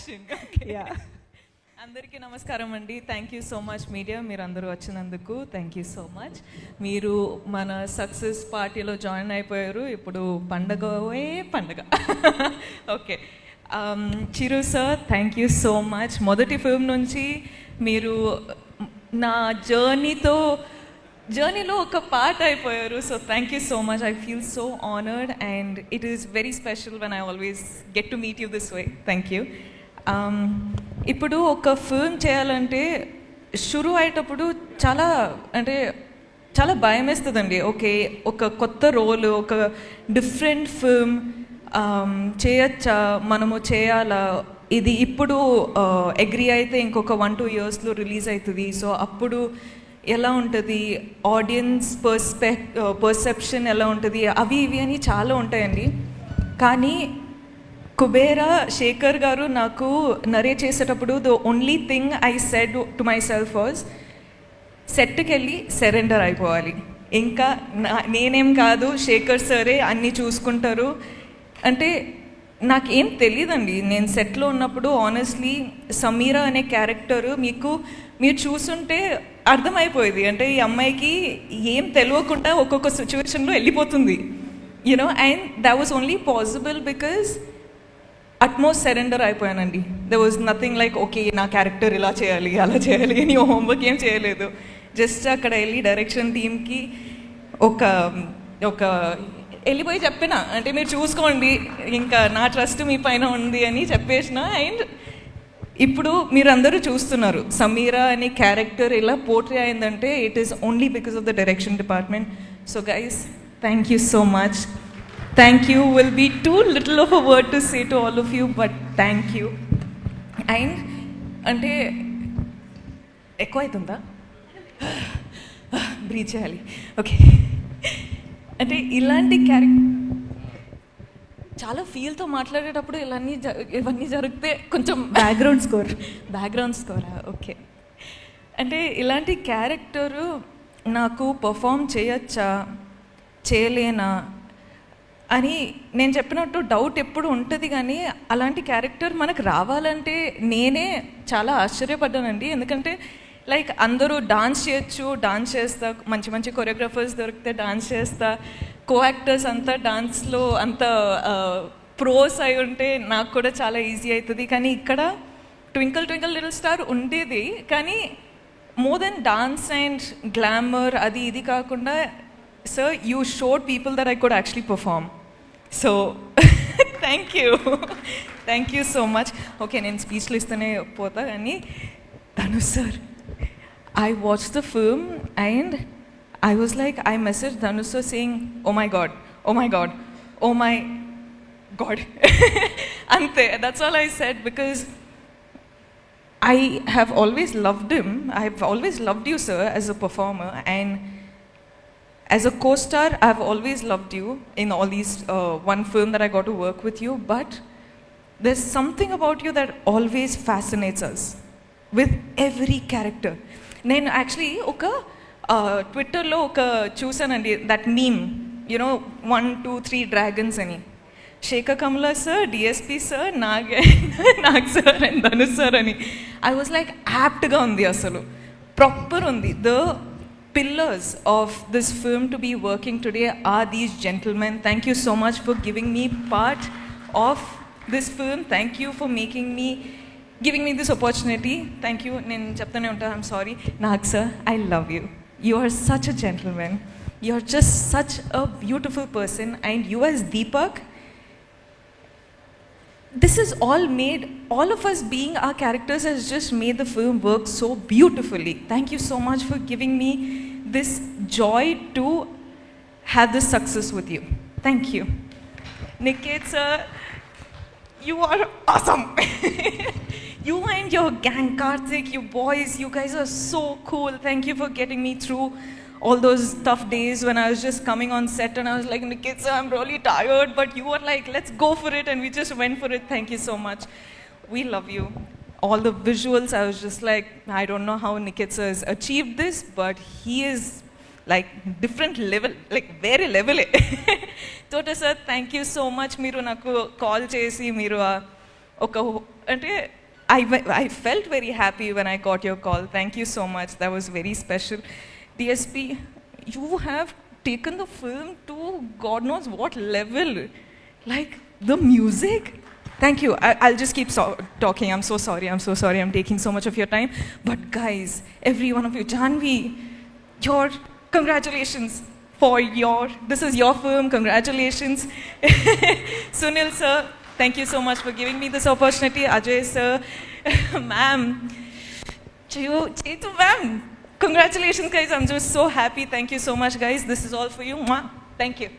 Action. Yeah, అందరికీ నమస్కారం అండి. Thank you so much media, మీరు అందరూ వచ్చినందుకు థ్యాంక్ యూ సో మచ్. మీరు మన సక్సెస్ పార్టీలో జాయిన్ అయిపోయారు. ఇప్పుడు పండగవే పండగ. Okay, Chiru sir thank you so much. మొదటి ఫిల్మ్ నుంచి మీరు నా జర్నీలో ఒక పార్ట్ అయిపోయారు. So thank you so much. I feel so honoured and it is very special when I always get to meet you this way. Thank you. ఇప్పుడు ఒక film చేయాలంటే షురు అయ్యేటప్పుడు చాలా భయం వేస్తుందండి. ఓకే, ఒక కొత్త రోల్, ఒక డిఫరెంట్ ఫిల్మ్ చేయొచ్చా, మనము చేయాలా, ఇది ఇప్పుడు అగ్రీ అయితే ఇంకొక 1-2 yearsలో రిలీజ్ అవుతుంది. సో అప్పుడు ఎలా ఉంటుంది, ఆడియన్స్ పర్సెప్షన్ ఎలా ఉంటుంది, అవి ఇవి అని చాలా ఉంటాయండి. కానీ కుబేరా శేఖర్ గారు నాకు నరేట్ చేసేటప్పుడు the only thing I said to my self was సెట్కి వెళ్ళి సరెండర్ అయిపోవాలి. ఇంకా నేనేం కాదు, శేఖర్ సరే అన్నీ చూసుకుంటారు. అంటే నాకేం తెలియదండి. నేను సెట్లో ఉన్నప్పుడు ఆనెస్ట్లీ సమీరా అనే క్యారెక్టరు మీరు చూసుంటే అర్థమైపోయేది. అంటే ఈ అమ్మాయికి ఏం తెలియకుండా ఒక్కొక్క సిచ్యువేషన్లో వెళ్ళిపోతుంది, you know. And that was only possible because utmost surrender అయిపోయానండి. There was nothing like okay నా క్యారెక్టర్ ఇలా చేయాలి అలా చేయాలి అని హోంవర్క్ ఏం చేయలేదు. జస్ట్ అక్కడ వెళ్ళి డైరెక్షన్ టీమ్కి ఒక వెళ్ళిపోయి చెప్పిన, అంటే మీరు చూసుకోండి, ఇంకా నా ట్రస్ట్ మీ పైన ఉంది అని చెప్పేసిన. అండ్ ఇప్పుడు మీరందరూ చూస్తున్నారు సమీరా అనే క్యారెక్టర్ ఇలా పోర్ట్రే అయిందంటే it is only because of the direction department. So guys, thank you so much. Thank you will be too little of a word to say to all of you, but thank you. And అంటే ఎక్కువ అవుతుందా, breath చేయాలి. Okay, అంటే ఇలాంటి character చాలా ఫీల్తో మాట్లాడేటప్పుడు ఇవన్నీ జరిగితే కొంచెం బ్యాక్గ్రౌండ్ స్కోరా. ఓకే, అంటే ఇలాంటి క్యారెక్టరు నాకు పర్ఫామ్ చేయొచ్చా చేయలేనా అని నేను చెప్పినట్టు డౌట్ ఎప్పుడు ఉంటుంది. కానీ అలాంటి క్యారెక్టర్ మనకు రావాలంటే నేనే చాలా ఆశ్చర్యపడ్డానండి. ఎందుకంటే లైక్ అందరూ డాన్స్ చేయొచ్చు, డాన్స్ చేస్తా, మంచి మంచి కొరియోగ్రాఫర్స్ దొరికితే డాన్స్ చేస్తా, కో యాక్టర్స్ అంతా డాన్స్లో అంత ప్రోస్ అయి ఉంటే నాకు కూడా చాలా ఈజీ అవుతుంది. కానీ ఇక్కడ ట్వింకిల్ ట్వింకిల్ లిటిల్ స్టార్ ఉండేది, కానీ more than dance and glamour అది ఇది కాకుండా sir, you showed people that I could actually perform. So, thank you so much. Okay, నేను స్పీచ్లో ఇస్తూనే పోతా. కానీ Dhanush sir, I watched the film and I was like, I messaged Dhanush sir saying, oh my god, ante, that's all I said, because I have always loved him. I have always loved you, sir, as a performer, and as a co-star, I've always loved you in all these one film that I got to work with you, but there's something about you that always fascinates us with every character. నేను actually ఒక ట్విట్టర్లో ఒక చూసానండి, that meme, you know 1, 2, 3 dragons అని. Sekhar Kammula sir, DSP sir, Nag sir and Dhanush sir అని. I was like యాప్ట్గా ఉంది, అసలు ప్రాపర్ ఉంది. The pillars of this film to be working today are these gentlemen. Thank you so much for giving me part of this film. Thank you for giving me this opportunity. Thank you. Nen cheptane unta, I'm sorry. Nag sir, I love you. You are such a gentleman. You're just such a beautiful person, and you as Deepak, this is all of us being our characters has just made the film work so beautifully. Thank you so much for giving me this joy to have this success with you. Thank you. Niket sir, you are awesome. You and your gang, Karthik, you boys, you guys are so cool. Thank you for getting me through all those tough days when I was just coming on set and I was like, Niket sir, I'm really tired, but you were like, let's go for it, and we just went for it. Thank you so much. We love you. All the visuals, I was just like, I don't know how Niket sir has achieved this, but he is like different level, like very level. Tota sir, thank you so much. Meeru naku call chesi, meeru oka అంటే I felt very happy when I got your call. Thank you so much. That was very special. DSP, you have taken the film to God knows what level. Like the music. Thank you. I'll just keep talking. I'm so sorry. I'm taking so much of your time. But guys, every one of you, Janvi, congratulations for this is your film. Congratulations. Sunil sir, thank you so much for giving me this opportunity. Ajay sir, ma'am, Chetu ma'am, congratulations guys. I'm just so happy. Thank you so much guys. This is all for you. Thank you.